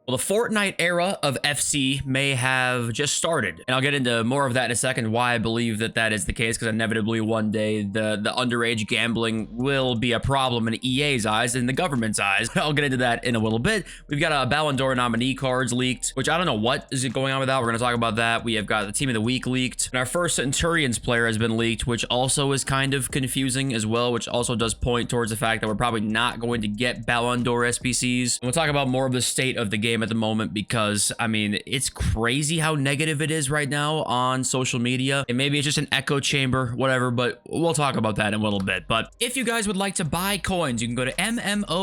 Well, the Fortnite era of FC may have just started, and I'll get into more of that in a second, why I believe that that is the case, because inevitably one day the underage gambling will be a problem in EA's eyes and the government's eyes. I'll get into that in a little bit. We've got a Ballon d'Or nominee cards leaked, which I don't know what is going on with that. We're going to talk about that. We have got the Team of the Week leaked, and our first Centurions player has been leaked, which also is kind of confusing as well, which also does point towards the fact that we're probably not going to get Ballon d'Or SBCs. And we'll talk about more of the state of the game at the moment, because I mean, it's crazy how negative it is right now on social media, and maybe it's just an echo chamber, whatever, but we'll talk about that in a little bit. But if you guys would like to buy coins, you can go to MMOXP.com.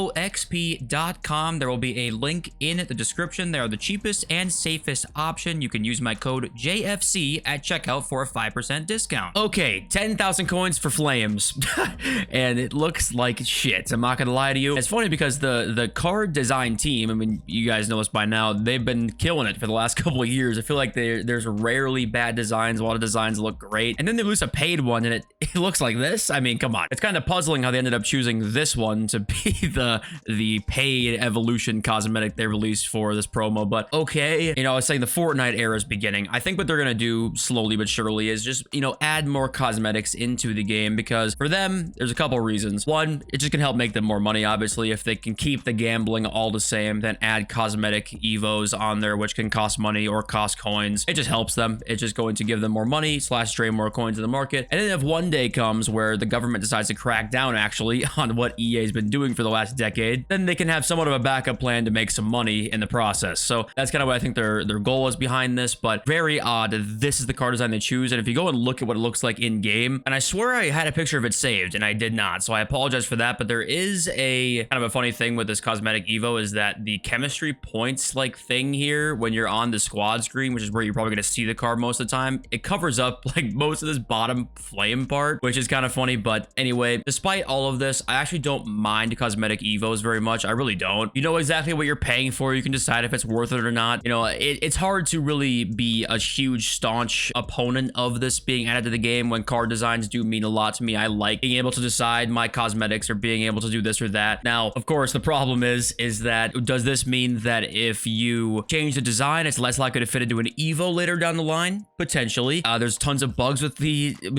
There will be a link in the description. They are the cheapest and safest option. You can use my code JFC at checkout for a 5% discount. Okay, 10,000 coins for flames. And it looks like shit, I'm not gonna lie to you. It's funny because the card design team, I mean, you guys know this by now, they've been killing it for the last couple of years. I feel like there's rarely bad designs. A lot of designs look great, and then they release a paid one and it looks like this. I mean, come on. It's kind of puzzling how they ended up choosing this one to be the paid evolution cosmetic they released for this promo. But okay, you know, I was saying the Fortnite era is beginning. I think what they're gonna do slowly but surely is just, you know, add more cosmetics into the game, because for them there's a couple of reasons. One, it just can help make them more money. Obviously, if they can keep the gambling all the same, then add cosmetic evos on there, which can cost money or cost coins. It just helps them. It's just going to give them more money / drain more coins in the market. And then if one day comes where the government decides to crack down actually on what EA's been doing for the last decade, then they can have somewhat of a backup plan to make some money in the process. So that's kind of what I think their goal is behind this. But very odd, this is the card design they choose. And if you go and look at what it looks like in game, and I swear I had a picture of it saved and I did not, so I apologize for that. But there is a kind of a funny thing with this cosmetic evo, is that the chemistry points like thing here, when you're on the squad screen, which is where you're probably going to see the card most of the time, it covers up like most of this bottom flame part, which is kind of funny. But anyway, despite all of this, I actually don't mind cosmetic evos very much. I really don't. You know exactly what you're paying for. You can decide if it's worth it or not. You know, it's hard to really be a huge staunch opponent of this being added to the game when card designs do mean a lot to me. I like being able to decide my cosmetics or being able to do this or that. Now, of course, the problem is that does this mean that if you change the design, it's less likely to fit into an evo later down the line? Potentially. There's tons of bugs with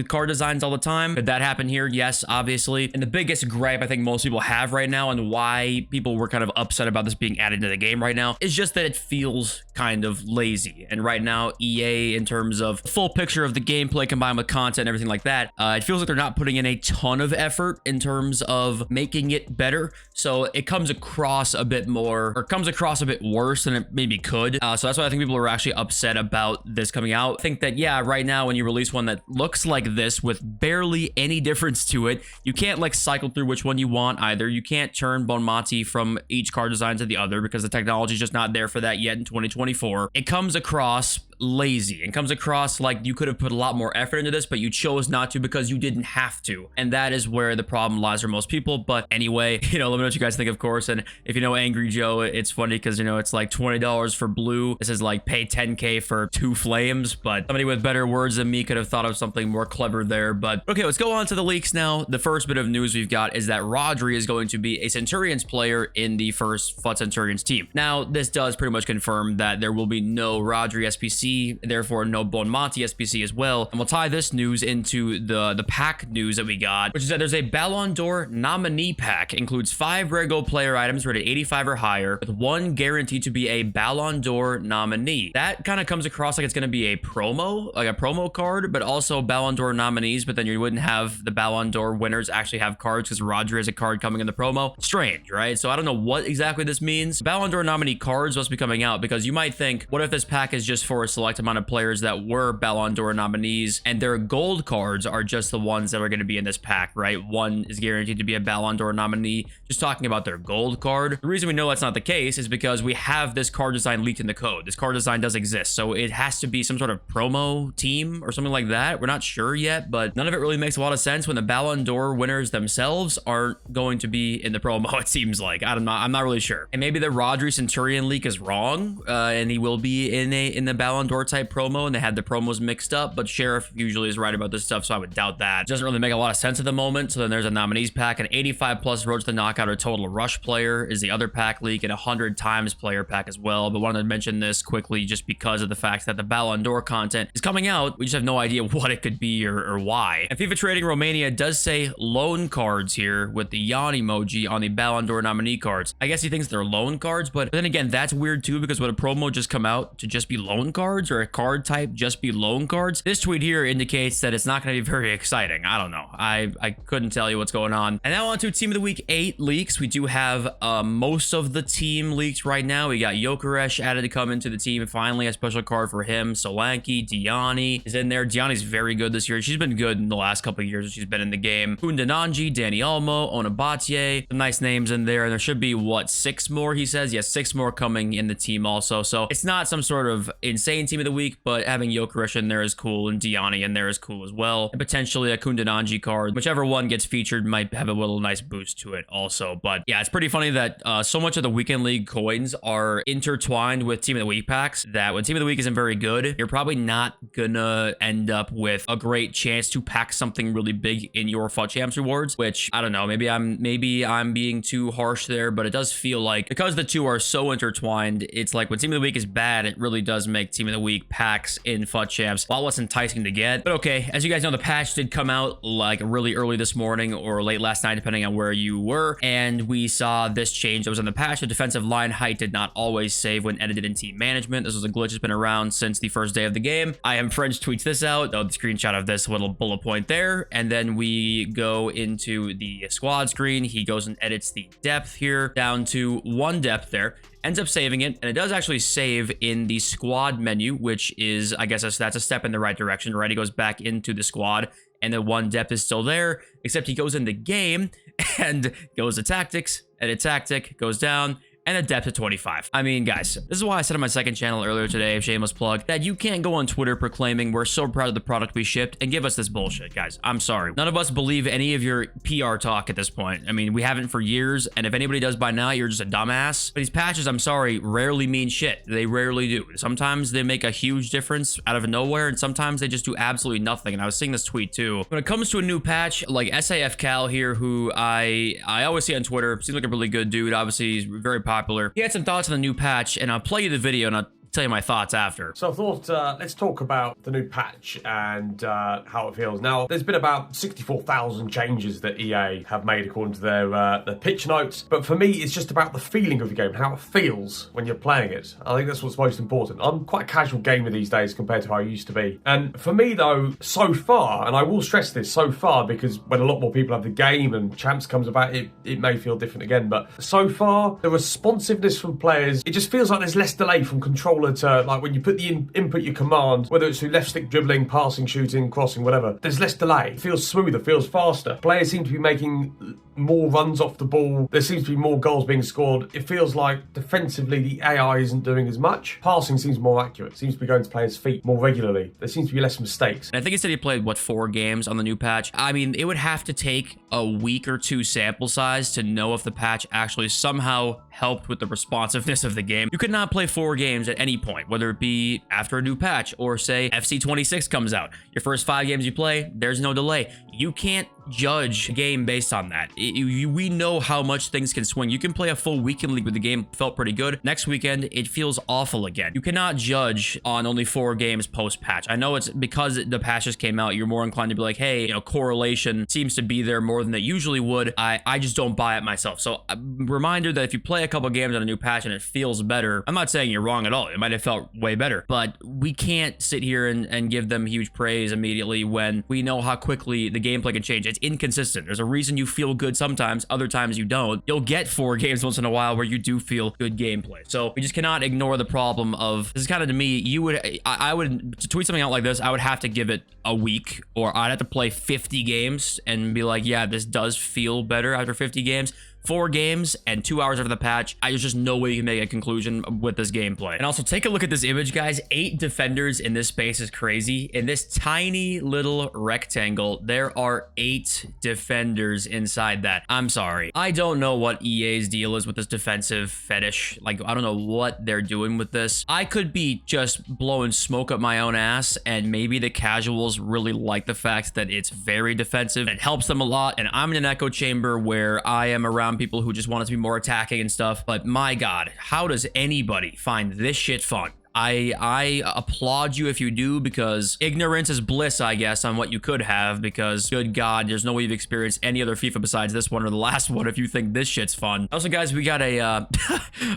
card designs all the time. Could that happen here? Yes, obviously. And the biggest gripe I think most people have right now, and why people were kind of upset about this being added to the game right now, is just that it feels kind of lazy. And right now, EA, in terms of full picture of the gameplay combined with content and everything like that, it feels like they're not putting in a ton of effort in terms of making it better. So it comes across a bit more, or comes across a bit worse than it maybe could. So that's why I think people are actually upset about this coming out. I think that, yeah, right now when you release one that looks like this with barely any difference to it, you can't like cycle through which one you want either. You can't turn Bon Mati from each card design to the other because the technology is just not there for that yet in 2024. It comes across lazy and comes across like you could have put a lot more effort into this, but you chose not to because you didn't have to. And that is where the problem lies for most people. But anyway, you know, let me know what you guys think, of course. And if you know Angry Joe, it's funny because, you know, it's like $20 for blue. This is like pay 10K for 2 flames, but somebody with better words than me could have thought of something more clever there. But okay, let's go on to the leaks now. The first bit of news we've got is that Rodri is going to be a Centurions player in the first FUT Centurions team. Now, this does pretty much confirm that there will be no Rodri SPC, therefore no Bon Mati SPC as well. And we'll tie this news into the pack news that we got, which is that there's a Ballon d'Or nominee pack. Includes 5 rare gold player items rated 85 or higher, with 1 guaranteed to be a Ballon d'Or nominee. That kind of comes across like it's going to be a promo, like a promo card, but also Ballon d'Or nominees, but then you wouldn't have the Ballon d'Or winners actually have cards because Rodri has a card coming in the promo. Strange, right? So I don't know what exactly this means. Ballon d'Or nominee cards must be coming out, because you might think, what if this pack is just for a select amount of players that were Ballon d'Or nominees, and their gold cards are just the ones that are going to be in this pack, right? 1 is guaranteed to be a Ballon d'Or nominee, just talking about their gold card. The reason we know that's not the case is because we have this card design leaked in the code. This card design does exist, so it has to be some sort of promo team or something like that. We're not sure yet, but none of it really makes a lot of sense when the Ballon d'Or winners themselves aren't going to be in the promo, it seems like. I'm not really sure. And maybe the Rodri Centurion leak is wrong, and he will be in the Ballon Ballon d'Or type promo and they had the promos mixed up, but Sheriff usually is right about this stuff, so I would doubt that. It doesn't really make a lot of sense at the moment. So then there's a nominees pack, an 85 plus Road to the Knockout or Total Rush player is the other pack leak, and 100 times player pack as well. But wanted to mention this quickly just because of the fact that the Ballon d'Or content is coming out. We just have no idea what it could be or why. And FIFA Trading Romania does say loan cards here with the yawn emoji on the Ballon d'Or nominee cards. I guess he thinks they're loan cards, but then again, that's weird too, because would a promo just come out to just be loan cards, or a card type just be loan cards? This tweet here indicates that it's not going to be very exciting. I don't know. I couldn't tell you what's going on. And now on to Team of the Week 8 leaks. We do have most of the team leaks right now. We got Gyökeres added to come into the team. Finally, a special card for him. Solanke, Diani is in there. Diani's very good this year. She's been good in the last couple of years she's been in the game. Kundananji, Dani Olmo, Onabatye. Some nice names in there. And there should be, what, 6 more, he says? Yes, 6 more coming in the team also. So it's not some sort of insane Team of the Week, but having Gyökeres in there is cool, and Diani in there is cool as well. And potentially a Kundananji card. Whichever one gets featured might have a little nice boost to it also. But yeah, it's pretty funny that so much of the Weekend League coins are intertwined with Team of the Week packs, that when Team of the Week isn't very good, you're probably not gonna end up with a great chance to pack something really big in your FUT Champs rewards, which I don't know, maybe I'm being too harsh there, but it does feel like because the two are so intertwined, it's like when Team of the Week is bad, it really does make Team of the Week packs in FUT Champs a lot less enticing to get. But okay, as you guys know, the patch did come out like really early this morning or late last night, depending on where you were, and we saw this change that was in the patch. The defensive line height did not always save when edited in team management. This was a glitch that's been around since the first day of the game. I am French tweets this out, the screenshot of this little bullet point there, and then we go into the squad screen. He goes and edits the depth here down to 1 depth there, ends up saving it, and it does actually save in the squad menu, which is, I guess that's a step in the right direction, right? He goes back into the squad, and the 1 depth is still there, except he goes in the game and goes to tactics, edit tactic, goes down, and a depth of 25. I mean, guys, this is why I said on my second channel earlier today, shameless plug, that you can't go on Twitter proclaiming we're so proud of the product we shipped and give us this bullshit, guys. I'm sorry. None of us believe any of your PR talk at this point. I mean, we haven't for years, and if anybody does by now, you're just a dumbass. But these patches, I'm sorry, rarely mean shit. They rarely do. Sometimes they make a huge difference out of nowhere, and sometimes they just do absolutely nothing. And I was seeing this tweet too. When it comes to a new patch, like SAF Cal here, who I always see on Twitter, seems like a really good dude. Obviously, he's very popular. He had some thoughts on the new patch, and I'll play you the video and I'll tell you my thoughts after. So I thought, let's talk about the new patch and how it feels. Now, there's been about 64,000 changes that EA have made according to their pitch notes. But for me, it's just about the feeling of the game, how it feels when you're playing it. I think that's what's most important. I'm quite a casual gamer these days compared to how I used to be. And for me, though, so far, and I will stress this, so far, because when a lot more people have the game and Champs comes about, it may feel different again. But so far, the responsiveness from players, it just feels like there's less delay from controller to, like, when you put the input your command, whether it's through left stick dribbling, passing, shooting, crossing, whatever, there's less delay. It feels smoother, feels faster. Players seem to be making more runs off the ball. There seems to be more goals being scored. It feels like defensively the AI isn't doing as much. Passing seems more accurate. Seems to be going to players' feet more regularly. There seems to be less mistakes. And I think he said he played, what, 4 games on the new patch? I mean, it would have to take a week or 2 sample size to know if the patch actually somehow helped with the responsiveness of the game. You could not play 4 games at any point, whether it be after a new patch or say FC 26 comes out. Your first 5 games you play, there's no delay. You can't judge a game based on that. We know how much things can swing. You can play a full weekend league with the game felt pretty good. Next weekend, it feels awful again. You cannot judge on only 4 games post-patch. I know it's because the patch just came out, you're more inclined to be like, hey, you know, correlation seems to be there more than it usually would. I just don't buy it myself. So a reminder that if you play a couple games on a new patch and it feels better, I'm not saying you're wrong at all. It might have felt way better, but we can't sit here and give them huge praise immediately when we know how quickly the gameplay can change. It's inconsistent. There's a reason you feel good sometimes, other times you don't. You'll get 4 games once in a while where you do feel good gameplay. So we just cannot ignore the problem of, this is kind of, to me, I would, to tweet something out like this, I would have to give it a week, or I'd have to play 50 games and be like, yeah, this does feel better after 50 games 4 games and 2 hours after the patch, there's just no way you can make a conclusion with this gameplay. And also take a look at this image, guys. 8 defenders in this space is crazy. In this tiny little rectangle, there are 8 defenders inside that. I'm sorry. I don't know what EA's deal is with this defensive fetish. Like, I don't know what they're doing with this. I could be just blowing smoke up my own ass, and maybe the casuals really like the fact that it's very defensive. It helps them a lot, and I'm in an echo chamber where I am around people who just want it to be more attacking and stuff. But my God, how does anybody find this shit fun? I applaud you if you do, because ignorance is bliss, I guess, on what you could have, because good God, there's no way you've experienced any other FIFA besides this one or the last one if you think this shit's fun. Also, guys, we got a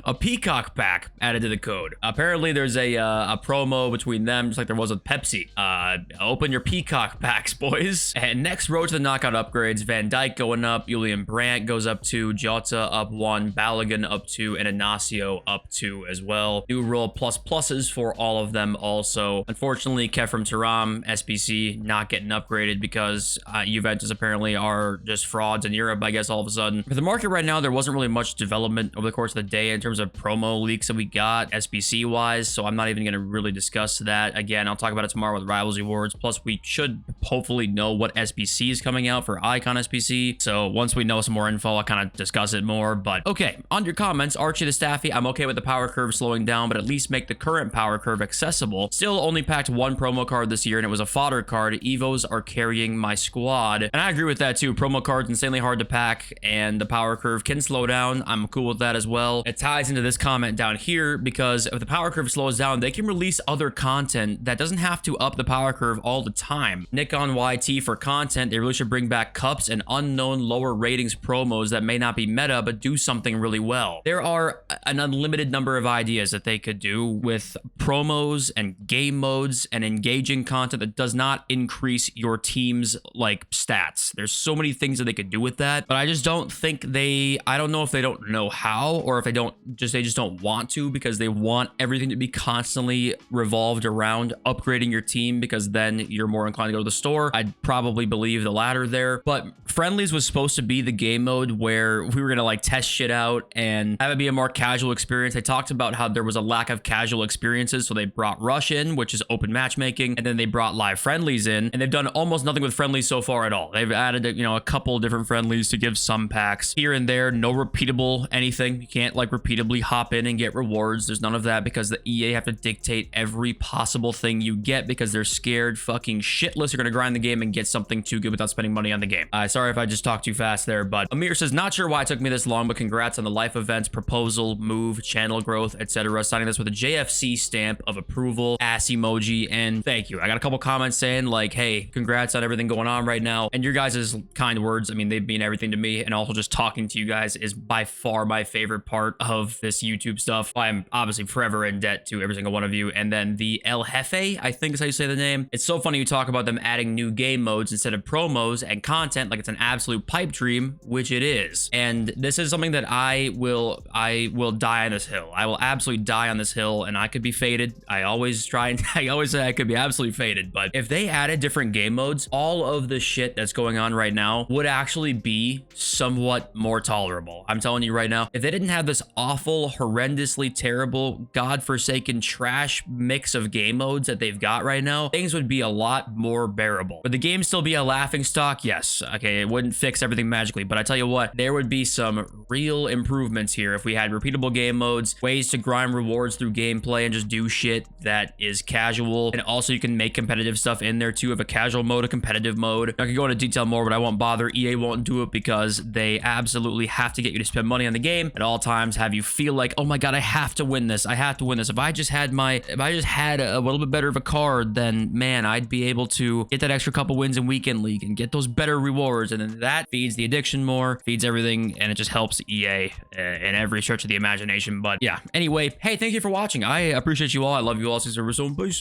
a peacock pack added to the code. Apparently, there's a promo between them, just like there was with Pepsi. Open your peacock packs, boys. And next, road to the knockout upgrades. Van Dijk going up, Julian Brandt goes up 2, Jota up 1, Ballon up 2, and Inacio up 2 as well. New role plus for all of them also. Unfortunately, Kefram Turam, SBC, not getting upgraded because Juventus apparently are just frauds in Europe, I guess, all of a sudden. For the market right now, there wasn't really much development over the course of the day in terms of promo leaks that we got SBC-wise, so I'm not even going to really discuss that. Again, I'll talk about it tomorrow with Rivals Rewards. Plus, we should hopefully know what SBC is coming out for Icon SBC, so once we know some more info, I'll kind of discuss it more. But okay, on your comments, Archie the Staffy, I'm okay with the power curve slowing down, but at least make the current power curve accessible. Still only packed 1 promo card this year, and it was a fodder card. Evos are carrying my squad, and I agree with that too. Promo cards insanely hard to pack, and the power curve can slow down. I'm cool with that as well. It ties into this comment down here, because if the power curve slows down, they can release other content that doesn't have to up the power curve all the time. Nick on YT for content, they really should bring back cups and unknown lower ratings promos that may not be meta but do something really well. There are an unlimited number of ideas that they could do with promos and game modes and engaging content that does not increase your team's like stats. There's so many things that they could do with that, but I just don't think I don't know if they don't know how, or if they just don't want to, because they want everything to be constantly revolved around upgrading your team, because then you're more inclined to go to the store. I'd probably believe the latter there. But friendlies was supposed to be the game mode where we were gonna like test shit out and have it be a more casual experience. I talked about how there was a lack of casual experiences, so they brought Rush in, which is open matchmaking, and then they brought live friendlies in, and they've done almost nothing with friendlies so far at all. They've added, a couple different friendlies to give some packs here and there. No repeatable anything. You can't like repeatably hop in and get rewards. There's none of that, because the EA have to dictate every possible thing you get, because they're scared fucking shitless you're gonna grind the game and get something too good without spending money on the game. Sorry if I just talked too fast there, but Amir says, not sure why it took me this long, but congrats on the life events, proposal, move, channel growth, etc. Signing this with a JFC stamp of approval, ass emoji, and thank you. I got a couple comments saying like, hey, congrats on everything going on right now, and your guys' kind words, I mean, they mean everything to me, and also just talking to you guys is by far my favorite part of this YouTube stuff. I'm obviously forever in debt to every single one of you. And then the El Jefe, I think is how you say the name. It's so funny you talk about them adding new game modes instead of promos and content like it's an absolute pipe dream, which it is. And this is something that I will die on this hill. I will absolutely die on this hill, and I could be faded. I always say I could be absolutely faded, but if they added different game modes, all of the shit that's going on right now would actually be somewhat more tolerable. I'm telling you right now, if they didn't have this awful, horrendously terrible, godforsaken trash mix of game modes that they've got right now, things would be a lot more bearable. Would the game still be a laughing stock? Yes. Okay, it wouldn't fix everything magically, but I tell you what, there would be some real improvements here if we had repeatable game modes, ways to grind rewards through gameplay and just do shit that is casual. And also you can make competitive stuff in there too, of a casual mode, a competitive mode. I could go into detail more, but I won't bother. EA won't do it because they absolutely have to get you to spend money on the game at all times, have you feel like, oh my God, I have to win this. I have to win this. If I just had a little bit better of a card, then man, I'd be able to get that extra couple wins in weekend league and get those better rewards. And then that feeds the addiction more, feeds everything, and it just helps EA in every stretch of the imagination. But yeah, anyway, hey, thank you for watching. I appreciate you all. I love you all. See you soon. Peace.